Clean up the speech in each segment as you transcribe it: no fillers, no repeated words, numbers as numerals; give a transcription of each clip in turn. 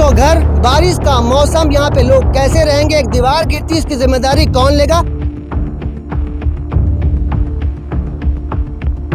300 घर, बारिश का मौसम, यहाँ पे लोग कैसे रहेंगे? एक दीवार गिरती, इसकी जिम्मेदारी कौन लेगा?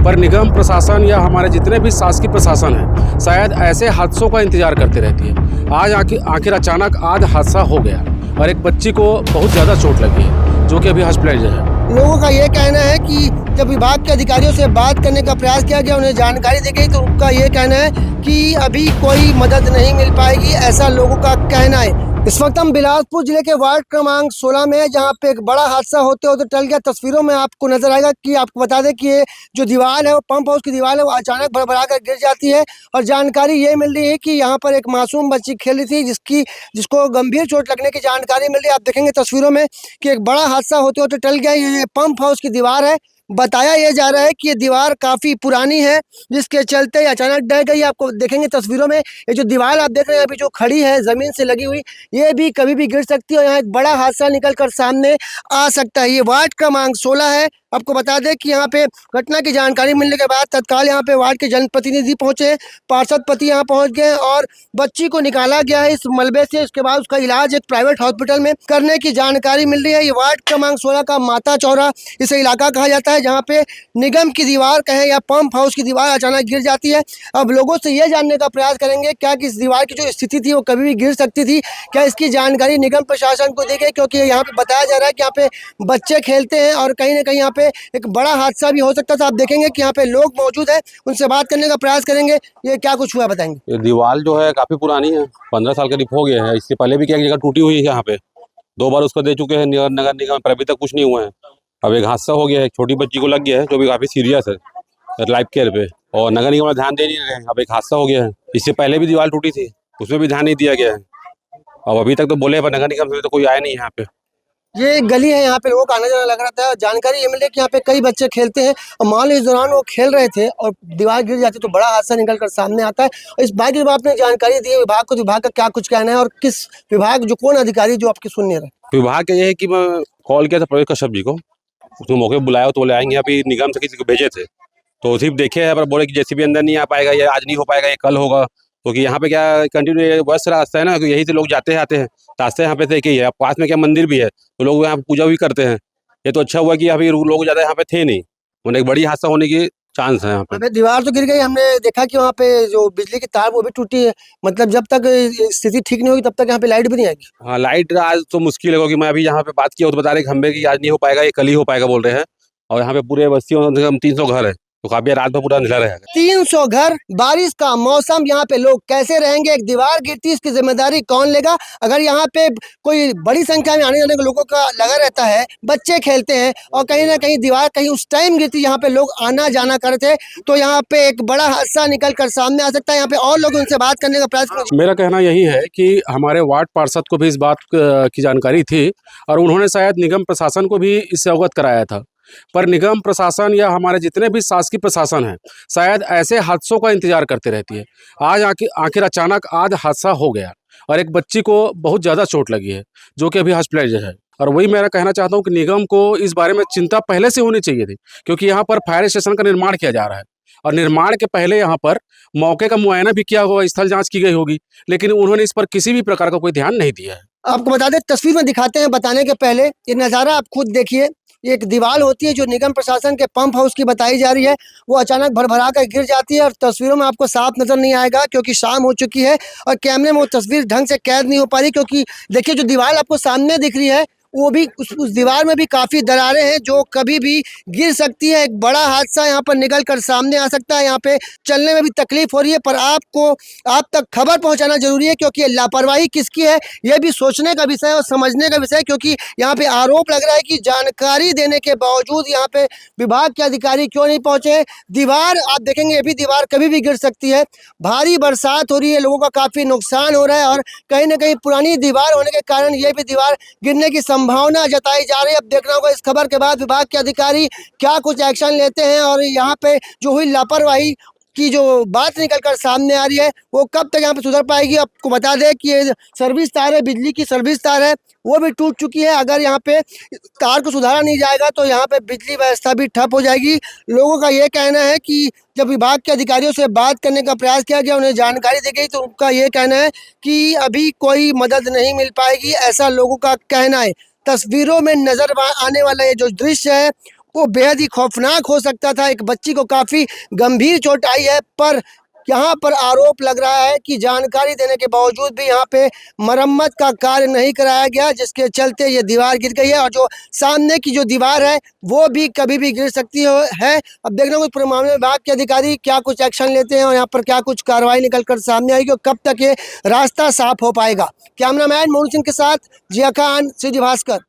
पर निगम प्रशासन या हमारे जितने भी शासकीय प्रशासन है शायद ऐसे हादसों का इंतजार करते रहती है। आज आखिर अचानक आज हादसा हो गया और एक बच्ची को बहुत ज़्यादा चोट लगी है जो कि अभी हॉस्पिटलाइज्ड है। लोगों का ये कहना है कि जब विभाग के अधिकारियों से बात करने का प्रयास किया गया, उन्हें जानकारी दी गई, तो उनका ये कहना है कि अभी कोई मदद नहीं मिल पाएगी, ऐसा लोगों का कहना है। इस वक्त हम बिलासपुर जिले के वार्ड क्रमांक 16 में, जहां पे एक बड़ा हादसा होते होते टल गया। तस्वीरों में आपको नजर आएगा कि आपको बता दें कि ये जो दीवार है, वो पंप हाउस की दीवार है, वो अचानक भरभरा कर गिर जाती है। और जानकारी ये मिल रही है कि यहाँ पर एक मासूम बच्ची खेल रही थी जिसको गंभीर चोट लगने की जानकारी मिल रही है। आप देखेंगे तस्वीरों में कि एक बड़ा हादसा होते होते टल गया। ये पंप हाउस की दीवार है। बताया यह जा रहा है कि ये दीवार काफी पुरानी है, जिसके चलते अचानक ढह गई। आपको देखेंगे तस्वीरों में ये जो दीवार आप देख रहे हैं अभी जो खड़ी है जमीन से लगी हुई, ये भी कभी भी गिर सकती है और यहाँ एक बड़ा हादसा निकल कर सामने आ सकता है। ये वार्ड क्रमांक 16 है। आपको बता दें कि यहाँ पे घटना की जानकारी मिलने के बाद तत्काल यहाँ पे वार्ड के जनप्रतिनिधि पहुंचे, पार्षद पति यहाँ पहुंच गए और बच्ची को निकाला गया है इस मलबे से। इसके बाद उसका इलाज एक प्राइवेट हॉस्पिटल में करने की जानकारी मिल रही है। ये वार्ड क्रमांक 16 का माता चौरा इसे इलाका कहा जाता है, जहाँ पे निगम की दीवार कहें या पंप हाउस की दीवार अचानक गिर जाती है। अब लोगों से ये जानने का प्रयास करेंगे क्या कि इस दीवार की जो स्थिति थी वो कभी भी गिर सकती थी, क्या इसकी जानकारी निगम प्रशासन को दी गई, क्योंकि यहाँ पे बताया जा रहा है कि यहाँ पे बच्चे खेलते हैं और कहीं ना कहीं यहाँ पे एक बड़ा हादसा भी हो सकता था। आप देखेंगे कि यहाँ पे लोग मौजूद हैं, उनसे बात करने का प्रयास करेंगे। ये क्या कुछ हुआ बताएंगे। ये दीवार जो है काफी पुरानी है, 15 साल करीब हो गया है। इससे पहले भी क्या एक जगह टूटी हुई है, यहाँ पे 2 बार उसको दे चुके हैं नगर निगम, पर अभी तक कुछ नहीं हुआ है। अब एक हादसा हो गया है, एक छोटी बच्ची को लग गया है जो भी काफी सीरियस है लाइफ केयर पे, और नगर निगम ध्यान दे नहीं रहे हैं। अब एक हादसा हो गया है। इससे पहले भी दीवार टूटी थी, उसमें भी ध्यान नहीं दिया गया है। अब अभी तक तो बोले पर नगर निगम से तो कोई आया नहीं यहाँ पे। ये गली है, यहाँ पे लोगों का आना जाना लग रहा था। जानकारी ये मिली कि यहाँ पे कई बच्चे खेलते हैं और मान लो इस दौरान वो खेल रहे थे और दीवार गिर जाती तो बड़ा हादसा निकल कर सामने आता है। और इस बात की जब आपने जानकारी दी है विभाग को, विभाग का क्या कुछ कहना है और किस विभाग जो कौन अधिकारी जो आपकी सुन नहीं रहे? विभाग का ये है कि मैं कॉल किया था प्रवेश कश्यप जी को, उसने मौके पर बुलाया तो बोले आएंगे। अभी निगम से किसी को भेजे थे तो सिर्फ देखे हैं, पर बोले कि जैसे भी अंदर नहीं आ पाएगा, ये आज नहीं हो पाएगा, ये कल होगा। क्योंकि यहाँ पे क्या कंटिन्यू बस रास्ता है ना, यही से लोग जाते आते हैं, रास्ते यहाँ पे से एक ही है। पास में क्या मंदिर भी है तो लोग यहाँ पूजा भी करते हैं। ये तो अच्छा हुआ कि अभी लोग ज़्यादा यहाँ पे थे नहीं, उन्हें एक बड़ी हादसा होने की चांस है यहाँ पे। दीवार तो गिर गई, हमने देखा कि वहाँ पे जो बिजली की तार वो भी टूटी है। मतलब जब तक स्थिति ठीक नहीं होगी तब तक यहाँ पे लाइट भी नहीं आएगी। हाँ, लाइट आज तो मुश्किल है, क्योंकि मैं अभी यहाँ पे बात किया तो बता रहे खंबे की आज नहीं हो पाएगा, ये कल ही हो पाएगा बोल रहे हैं। और यहाँ पे पूरे बस्तियों में 300 घर है तो काफी रात भर पूरा अंधेरा रहेगा। 300 घर, बारिश का मौसम, यहाँ पे लोग कैसे रहेंगे? एक दीवार गिरती, इसकी जिम्मेदारी कौन लेगा? अगर यहाँ पे कोई बड़ी संख्या में आने जाने के लोगों का लगा रहता है, बच्चे खेलते हैं और कहीं ना कहीं दीवार कहीं उस टाइम गिरती यहाँ पे लोग आना जाना करते, तो यहाँ पे एक बड़ा हादसा निकल कर सामने आ सकता है। यहाँ पे और लोग उनसे बात करने का प्रयास करें। मेरा कहना यही है कि हमारे वार्ड पार्षद को भी इस बात की जानकारी थी और उन्होंने शायद निगम प्रशासन को भी इससे अवगत कराया था, पर निगम प्रशासन या हमारे जितने भी शासकीय प्रशासन है शायद ऐसे हादसों का इंतजार करते रहती है। आज आखिर अचानक आज हादसा हो गया और एक बच्ची को बहुत ज़्यादा चोट लगी है जो कि अभी हॉस्पिटलाइज्ड है। और वही मेरा कहना चाहता हूँ कि निगम को इस बारे में चिंता पहले से होनी चाहिए थी, क्योंकि यहाँ पर फायर स्टेशन का निर्माण किया जा रहा है और निर्माण के पहले यहाँ पर मौके का मुआयना भी किया होगा, स्थल जाँच की गई होगी, लेकिन उन्होंने इस पर किसी भी प्रकार का कोई ध्यान नहीं दिया है। आपको बता दें, तस्वीर में दिखाते हैं बताने के पहले, ये नज़ारा आप खुद देखिए। एक दीवार होती है जो निगम प्रशासन के पंप हाउस की बताई जा रही है, वो अचानक भरभरा कर गिर जाती है और तस्वीरों में आपको साफ नजर नहीं आएगा क्योंकि शाम हो चुकी है और कैमरे में वो तस्वीर ढंग से कैद नहीं हो पा रही। क्योंकि देखिए जो दीवार आपको सामने दिख रही है वो भी उस दीवार में भी काफ़ी दरारें हैं जो कभी भी गिर सकती है। एक बड़ा हादसा यहाँ पर निकल कर सामने आ सकता है। यहाँ पे चलने में भी तकलीफ हो रही है, पर आप तक खबर पहुँचाना जरूरी है, क्योंकि लापरवाही किसकी है ये भी सोचने का विषय और समझने का विषय। क्योंकि यहाँ पे आरोप लग रहा है कि जानकारी देने के बावजूद यहाँ पे विभाग के अधिकारी क्यों नहीं पहुँचे। दीवार आप देखेंगे, ये भी दीवार कभी भी गिर सकती है। भारी बरसात हो रही है, लोगों का काफ़ी नुकसान हो रहा है और कहीं ना कहीं पुरानी दीवार होने के कारण ये भी दीवार गिरने की संभावना जताई जा रही है। अब देखना होगा इस खबर के बाद विभाग के अधिकारी क्या कुछ एक्शन लेते हैं और यहाँ पे जो हुई लापरवाही की जो बात निकल कर सामने आ रही है वो कब तक यहाँ पे सुधर पाएगी। आपको बता दें कि ये सर्विस तार है, बिजली की सर्विस तार है, वो भी टूट चुकी है। अगर यहाँ पे तार को सुधारा नहीं जाएगा तो यहाँ पे बिजली व्यवस्था भी ठप हो जाएगी। लोगों का ये कहना है कि जब विभाग के अधिकारियों से बात करने का प्रयास किया गया, उन्हें जानकारी दी गई, तो उनका ये कहना है कि अभी कोई मदद नहीं मिल पाएगी, ऐसा लोगों का कहना है। तस्वीरों में नजर आने वाला ये जो दृश्य है वो बेहद ही खौफनाक हो सकता था। एक बच्ची को काफ़ी गंभीर चोट आई है, पर यहाँ पर आरोप लग रहा है कि जानकारी देने के बावजूद भी यहाँ पे मरम्मत का कार्य नहीं कराया गया, जिसके चलते ये दीवार गिर गई है और जो सामने की जो दीवार है वो भी कभी भी गिर सकती है। अब देखना होगा पूरे मामले में विभाग के अधिकारी क्या कुछ एक्शन लेते हैं और यहाँ पर क्या कुछ कार्रवाई निकल कर सामने आएगी और कब तक ये रास्ता साफ हो पाएगा। कैमरामैन मोनू सिंह के साथ जिया खान, सिटी भास्कर।